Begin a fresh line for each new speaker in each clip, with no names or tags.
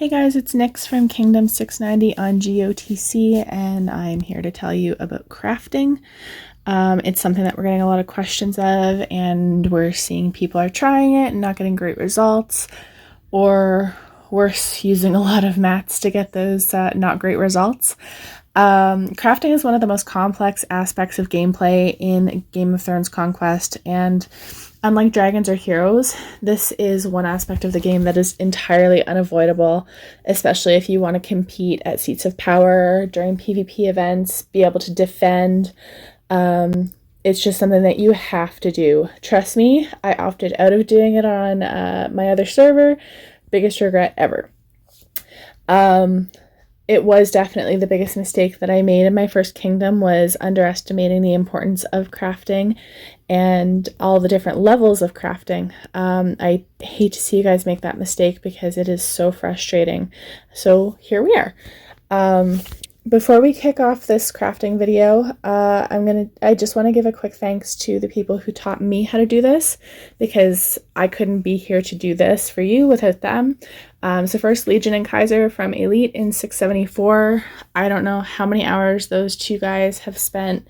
Hey guys, it's Nyx from Kingdom 690 on GOTC, and I'm here to tell you about crafting. It's something that we're getting a lot of questions of, and we're seeing people are trying it and not getting great results, or worse, using a lot of mats to get those not great results. Crafting is one of the most complex aspects of gameplay in Game of Thrones Conquest, and unlike dragons or heroes, this is one aspect of the game that is entirely unavoidable, especially if you want to compete at seats of power during PvP events, be able to defend. It's just something that you have to do. Trust me, I opted out of doing it on my other server. Biggest regret ever. It was definitely the biggest mistake that I made in my first kingdom, was underestimating the importance of crafting and all the different levels of crafting. I hate to see you guys make that mistake because it is so frustrating. So here we are. Before we kick off this crafting video, I just want to give a quick thanks to the people who taught me how to do this, because I couldn't be here to do this for you without them. So first, Legion and Kaiser from Elite in 674. I don't know how many hours those two guys have spent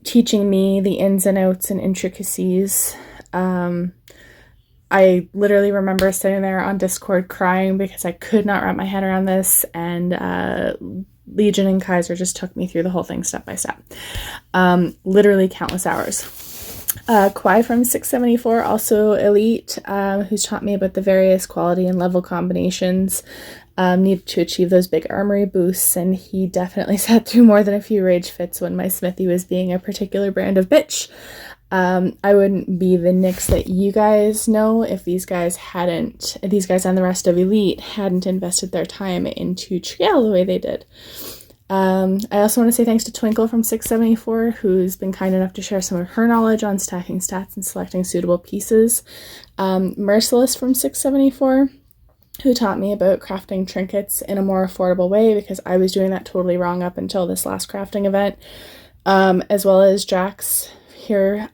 teaching me the ins and outs and intricacies. I literally remember sitting there on Discord crying because I could not wrap my head around this, and Legion and Kaiser just took me through the whole thing step by step. Literally countless hours. Kwai from 674, also Elite, who's taught me about the various quality and level combinations needed to achieve those big armory boosts, and he definitely sat through more than a few rage fits when my smithy was being a particular brand of bitch. I wouldn't be the Nyx that you guys know if these guys and the rest of Elite hadn't invested their time into Triel the way they did. I also want to say thanks to Twinkle from 674, who's been kind enough to share some of her knowledge on stacking stats and selecting suitable pieces. Merciless from 674, who taught me about crafting trinkets in a more affordable way, because I was doing that totally wrong up until this last crafting event. As well as Jax here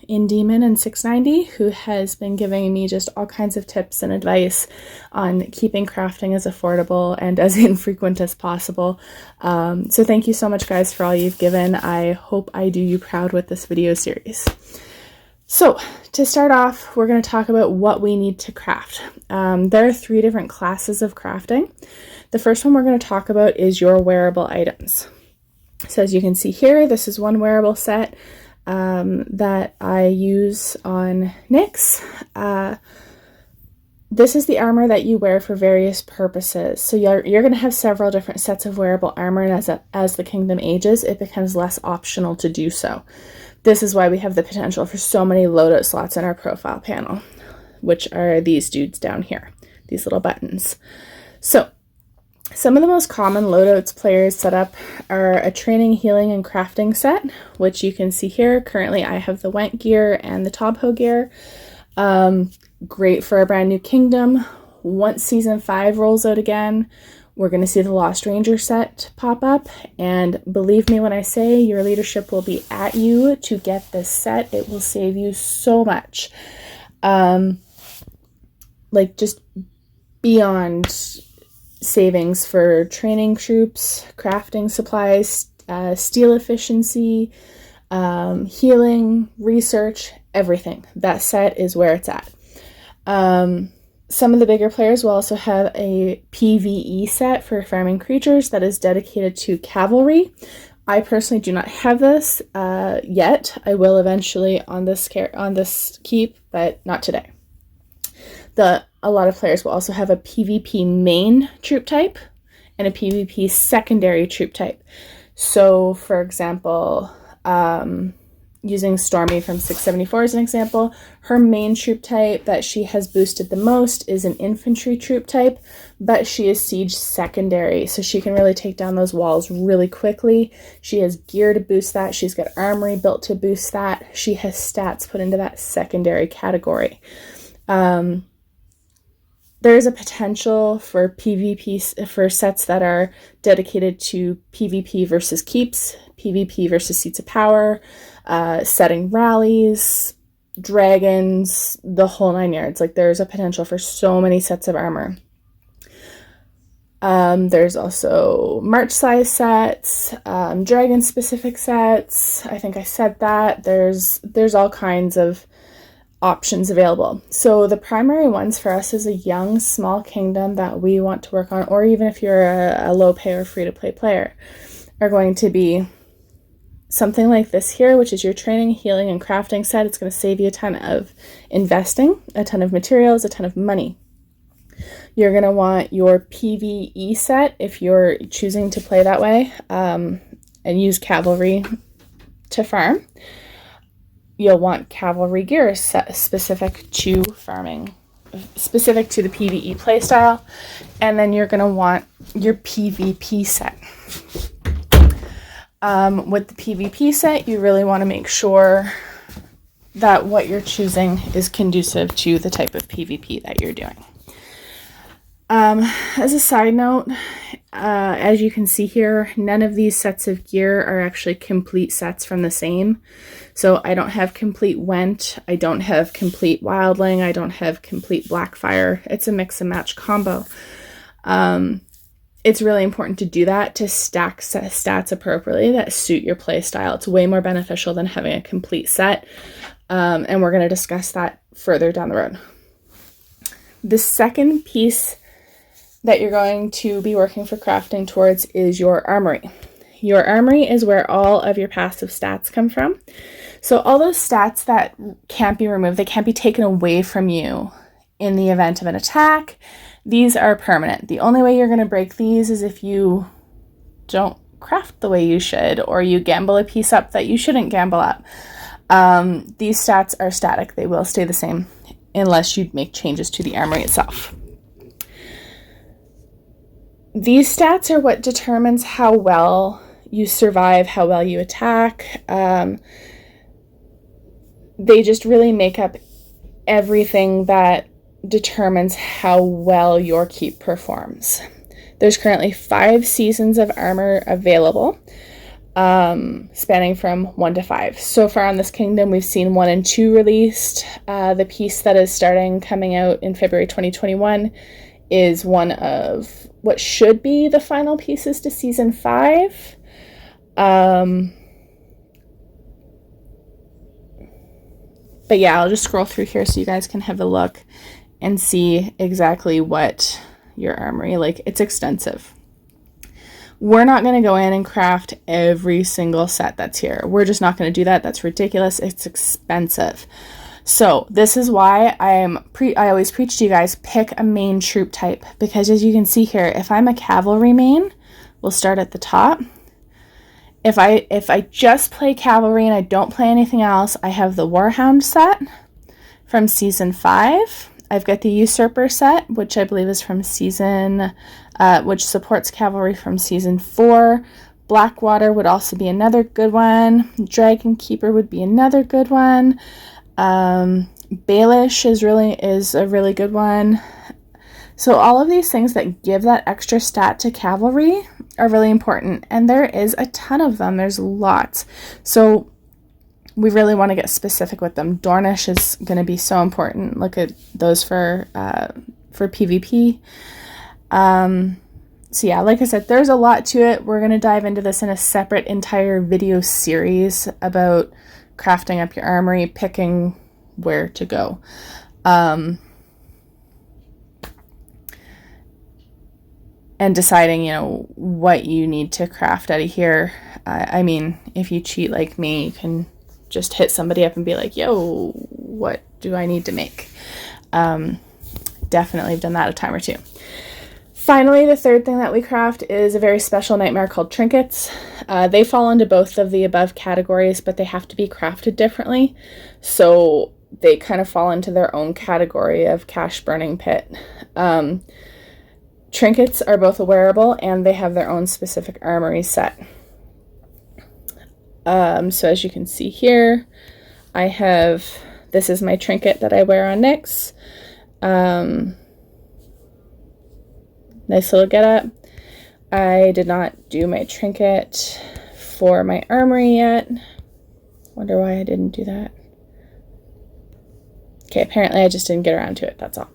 in Demon and 690, who has been giving me just all kinds of tips and advice on keeping crafting as affordable and as infrequent as possible. So thank you so much, guys, for all you've given. I hope I do you proud with this video series. So to start off, we're going to talk about what we need to craft. There are 3 different classes of crafting. The first one we're going to talk about is your wearable items. So as you can see here, this is one wearable set that I use on Nyx. This is the armor that you wear for various purposes. So you're going to have several different sets of wearable armor, and as the kingdom ages, it becomes less optional to do so. This is why we have the potential for so many loadout slots in our profile panel, which are these dudes down here, these little buttons. So some of the most common loadouts players set up are a training, healing, and crafting set, which you can see here. Currently, I have the Went gear and the Tobho gear. Great for a brand new kingdom. Once Season 5 rolls out again, we're going to see the Lost Ranger set pop up, and believe me when I say your leadership will be at you to get this set. It will save you so much. Like, just beyond savings for training troops, crafting supplies, steel efficiency, healing, research, everything. That set is where it's at. Some of the bigger players will also have a PvE set for farming creatures that is dedicated to cavalry. I personally do not have this yet. I will eventually on this keep, but not today. A lot of players will also have a PvP main troop type and a PvP secondary troop type. So, for example, using Stormy from 674 as an example, her main troop type that she has boosted the most is an infantry troop type, but she is siege secondary, so she can really take down those walls really quickly. She has gear to boost that. She's got armory built to boost that. She has stats put into that secondary category. There's a potential for PvP, for sets that are dedicated to PvP versus keeps, PvP versus seats of power, setting rallies, dragons, the whole 9 yards. Like, there's a potential for so many sets of armor. There's also March size sets, dragon specific sets. I think I said that. There's all kinds of options available. So the primary ones for us as a young, small kingdom that we want to work on, or even if you're a low pay or free to play player, are going to be something like this here, which is your training, healing, and crafting set. It's going to save you a ton of investing, a ton of materials, a ton of money. You're going to want your PvE set if you're choosing to play that way, and use cavalry to farm. You'll want cavalry gear set specific to farming, specific to the PvE playstyle, and then you're going to want your PvP set. With the PvP set, you really want to make sure that what you're choosing is conducive to the type of PvP that you're doing. As a side note, as you can see here, none of these sets of gear are actually complete sets from the same. So I don't have complete Went, I don't have complete Wildling, I don't have complete Blackfire. It's a mix and match combo. It's really important to do that, to stack stats appropriately that suit your play style. It's way more beneficial than having a complete set. And we're going to discuss that further down the road. The second piece that you're going to be working for crafting towards is your armory. Your armory is where all of your passive stats come from. So all those stats that can't be removed, they can't be taken away from you in the event of an attack, these are permanent. The only way you're going to break these is if you don't craft the way you should, or you gamble a piece up that you shouldn't gamble up. These stats are static. They will stay the same unless you make changes to the armory itself. These stats are what determines how well you survive, how well you attack. They just really make up everything that determines how well your keep performs. There's currently 5 seasons of armor available, spanning from 1 to 5. So far on this kingdom, we've seen 1 and 2 released. The piece that is coming out in February 2021 is one of what should be the final pieces to season 5. But yeah, I'll just scroll through here so you guys can have a look and see exactly what your armory, like, it's extensive. We're not going to go in and craft every single set that's here. We're just not going to do that. That's ridiculous. It's expensive. So this is why I always preach to you guys, pick a main troop type, because as you can see here, if I'm a cavalry main, we'll start at the top. If I just play cavalry and I don't play anything else, I have the Warhound set from season 5. I've got the Usurper set, which I believe is from which supports cavalry from season 4. Blackwater would also be another good one. Dragon Keeper would be another good one. Baelish is a really good one. So all of these things that give that extra stat to cavalry are really important, and there is a ton of them. There's lots. So we really want to get specific with them. Dornish is going to be so important. Look at those for PvP. So yeah, like I said, there's a lot to it. We're going to dive into this in a separate entire video series about crafting up your armory, picking where to go. And deciding, what you need to craft out of here. I mean, if you cheat like me, you can just hit somebody up and be like, yo, what do I need to make? Definitely have done that a time or two. Finally, the third thing that we craft is a very special nightmare called trinkets. They fall into both of the above categories, but they have to be crafted differently. So they kind of fall into their own category of cash burning pit. Trinkets are both a wearable, and they have their own specific armory set. So as you can see here, this is my trinket that I wear on Nyx. Nice little getup. I did not do my trinket for my armory yet. Wonder why I didn't do that. Okay, apparently I just didn't get around to it, that's all.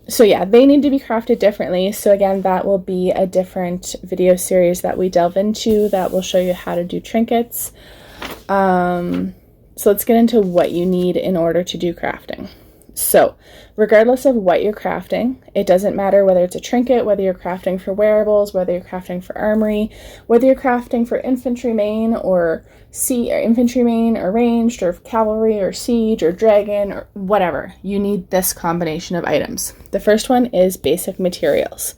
So yeah, they need to be crafted differently. So again, that will be a different video series that we delve into that will show you how to do trinkets. So let's get into what you need in order to do crafting. So regardless of what you're crafting, it doesn't matter whether it's a trinket, whether you're crafting for wearables, whether you're crafting for armory, whether you're crafting for infantry main or infantry main or ranged or cavalry or siege or dragon or whatever, you need this combination of items. The first one is basic materials.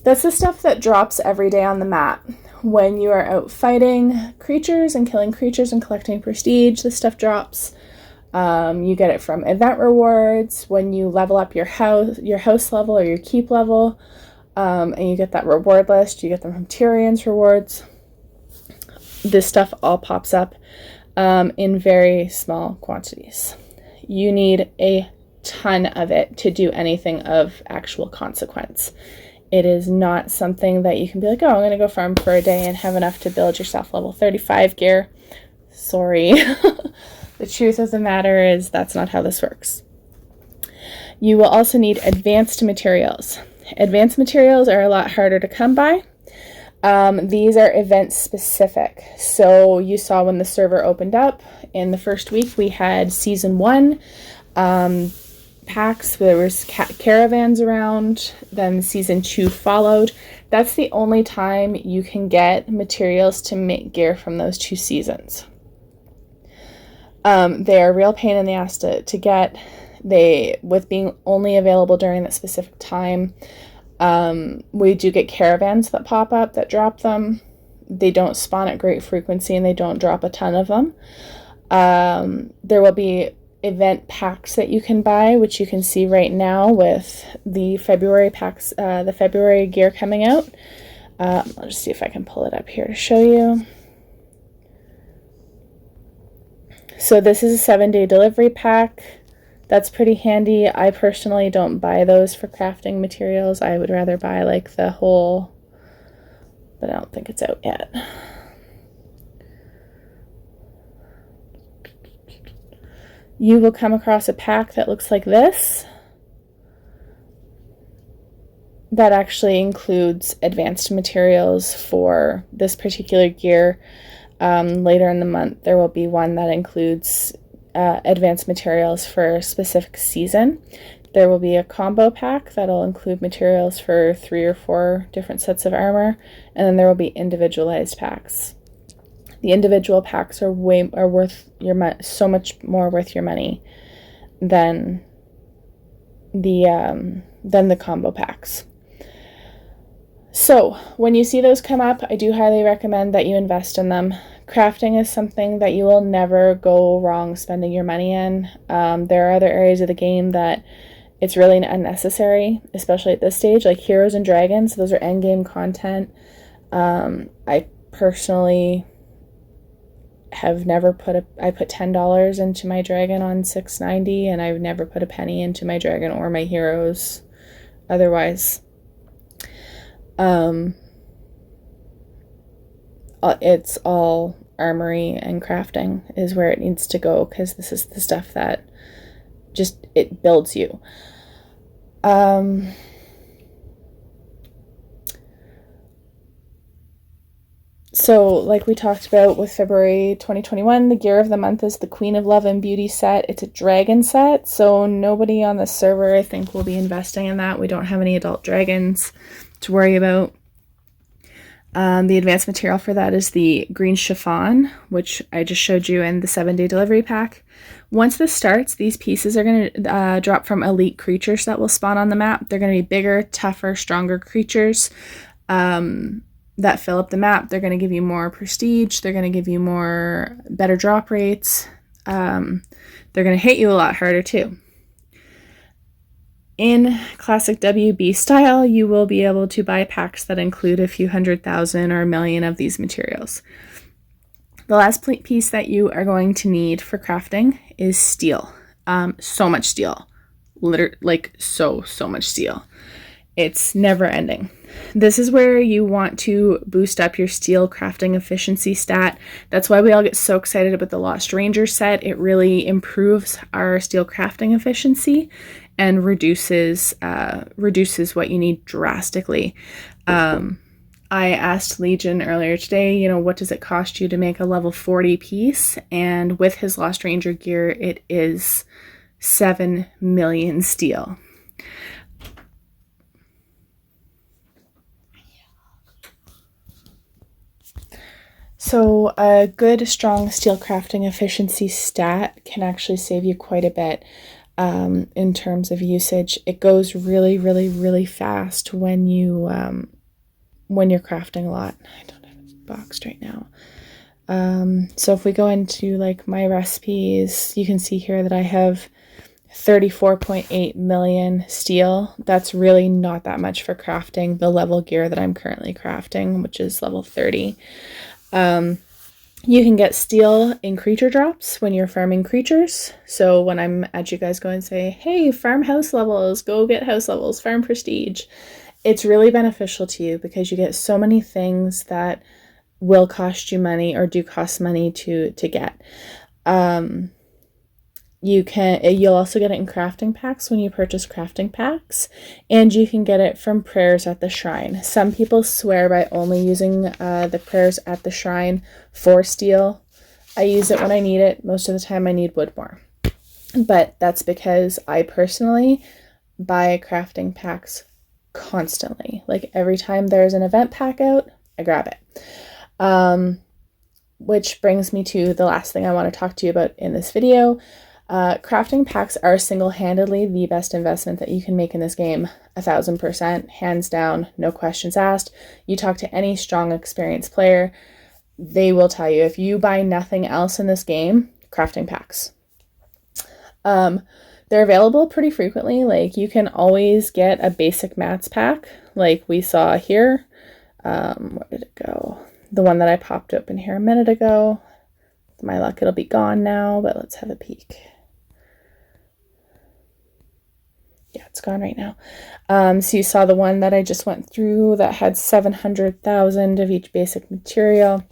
That's the stuff that drops every day on the map. When you are out fighting creatures and killing creatures and collecting prestige, this stuff drops. You get it from event rewards when you level up your house level or your keep level, and you get that reward list. You get them from Tyrion's rewards. This stuff all pops up in very small quantities. You need a ton of it to do anything of actual consequence. It is not something that you can be like, oh, I'm going to go farm for a day and have enough to build yourself level 35 gear. Sorry. The truth of the matter is that's not how this works. You will also need advanced materials. Advanced materials are a lot harder to come by. These are event specific. So you saw when the server opened up in the first week, we had season 1 packs. There was caravans around. Then season 2 followed. That's the only time you can get materials to make gear from those 2 seasons. They are a real pain in the ass to get. With being only available during that specific time, we do get caravans that pop up that drop them. They don't spawn at great frequency and they don't drop a ton of them. There will be event packs that you can buy, which you can see right now with the February packs, the February gear coming out. I'll just see if I can pull it up here to show you. So this is a 7-day delivery pack. That's pretty handy. I personally don't buy those for crafting materials. I would rather buy like the whole, but I don't think it's out yet. You will come across a pack that looks like this. That actually includes advanced materials for this particular gear. Later in the month, there will be one that includes advanced materials for a specific season. There will be a combo pack that'll include materials for 3 or 4 different sets of armor, and then there will be individualized packs. The individual packs are worth so much more worth your money than the combo packs. So when you see those come up, I do highly recommend that you invest in them. Crafting is something that you will never go wrong spending your money in. There are other areas of the game that it's really unnecessary, especially at this stage, like Heroes and Dragons. Those are endgame content. I personally have never I put $10 into my dragon on 690, and I've never put a penny into my dragon or my heroes otherwise. It's all armory and crafting is where it needs to go, because this is the stuff that just, it builds you. So like we talked about with February 2021, the gear of the month is the Queen of Love and Beauty set. It's a dragon set, so nobody on the server I think will be investing in that. We don't have any adult dragons to worry about. The advanced material for that is the green chiffon, which I just showed you in the 7-day delivery pack. Once this starts, these pieces are going to drop from elite creatures that will spawn on the map. They're going to be bigger, tougher, stronger creatures that fill up the map. They're going to give you more prestige. They're going to give you better drop rates. They're going to hit you a lot harder too. In classic WB style, you will be able to buy packs that include a few 100,000 or 1 million of these materials. The last piece that you are going to need for crafting is steel. So much steel. Literally, like so much steel. It's never ending. This is where you want to boost up your steel crafting efficiency stat. That's why we all get so excited about the Lost Ranger set. It really improves our steel crafting efficiency, and reduces what you need drastically. I asked Legion earlier today, you know, what does it cost you to make a level 40 piece? And with his Lost Ranger gear, it is 7 million steel. So a good, strong steel crafting efficiency stat can actually save you quite a bit in terms of usage. It goes really, really, really fast when you're crafting a lot. I don't have it boxed right now. So if we go into like my recipes, you can see here that I have 34.8 million steel. That's really not that much for crafting the level gear that I'm currently crafting, which is level 30. You can get steel in creature drops when you're farming creatures. So when I'm at you guys go and say, hey, farm house levels, go get house levels, farm prestige. It's really beneficial to you because you get so many things that will cost you money or do cost money to get. You'll also get it in crafting packs when you purchase crafting packs, and you can get it from prayers at the shrine. Some people swear by only using the prayers at the shrine for steel. I use it when I need it. Most of the time I need wood more. But that's because I personally buy crafting packs constantly. Like every time there's an event pack out, I grab it. Which brings me to the last thing I want to talk to you about in this video. Crafting packs are single-handedly the best investment that you can make in this game. 1000%, hands down, no questions asked. You talk to any strong, experienced player, they will tell you if you buy nothing else in this game, crafting packs. They're available pretty frequently. Like you can always get a basic mats pack, like we saw here. Where did it go? The one that I popped open here a minute ago. With my luck, it'll be gone now, but let's have a peek. Yeah, it's gone right now. So you saw the one that I just went through that had 700,000 of each basic material.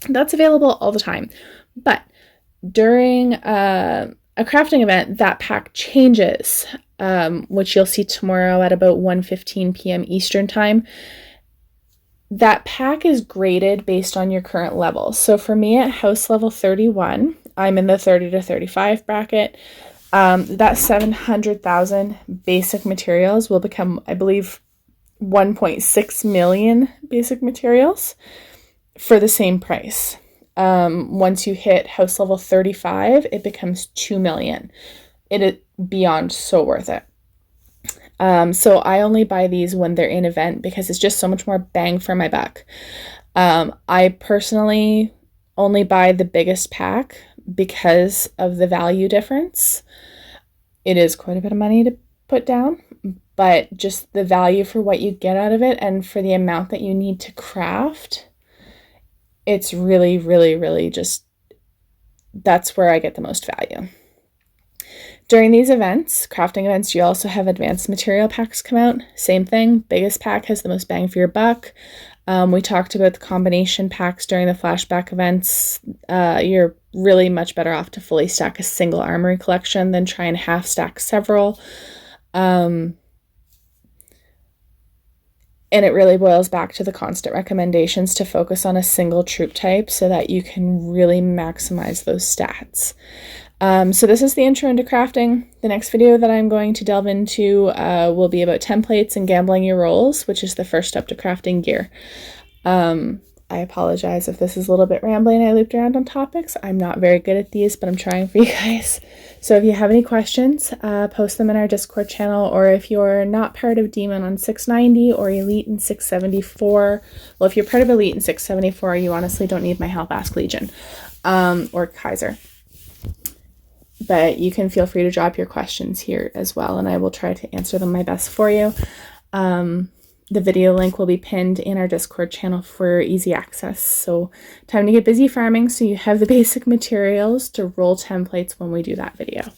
That's available all the time. But during a crafting event, that pack changes, which you'll see tomorrow at about 1:15 p.m. Eastern time. That pack is graded based on your current level. So for me at house level 31, I'm in the 30 to 35 bracket. That 700,000 basic materials will become, I believe, 1.6 million basic materials for the same price. Once you hit house level 35, it becomes 2 million. It is beyond so worth it. So I only buy these when they're in event because it's just so much more bang for my buck. I personally only buy the biggest pack because of the value difference. It is quite a bit of money to put down, but just the value for what you get out of it and for the amount that you need to craft, it's really, really, really just, that's where I get the most value. During these events, crafting events, you also have advanced material packs come out. Same thing, biggest pack has the most bang for your buck. We talked about the combination packs during the flashback events. You're really much better off to fully stack a single Armory collection than try and half stack several. And it really boils back to the constant recommendations to focus on a single troop type so that you can really maximize those stats. So this is the intro into crafting. The next video that I'm going to delve into will be about templates and gambling your rolls, which is the first step to crafting gear. I apologize if this is a little bit rambling and I looped around on topics. I'm not very good at these, but I'm trying for you guys. So if you have any questions, post them in our Discord channel, or if you're not part of Demon on 690 or Elite in 674, well, if you're part of Elite in 674, you honestly don't need my help, ask Legion, or Kaiser. But you can feel free to drop your questions here as well, and I will try to answer them my best for you. The video link will be pinned in our Discord channel for easy access. So time to get busy farming so you have the basic materials to roll templates when we do that video.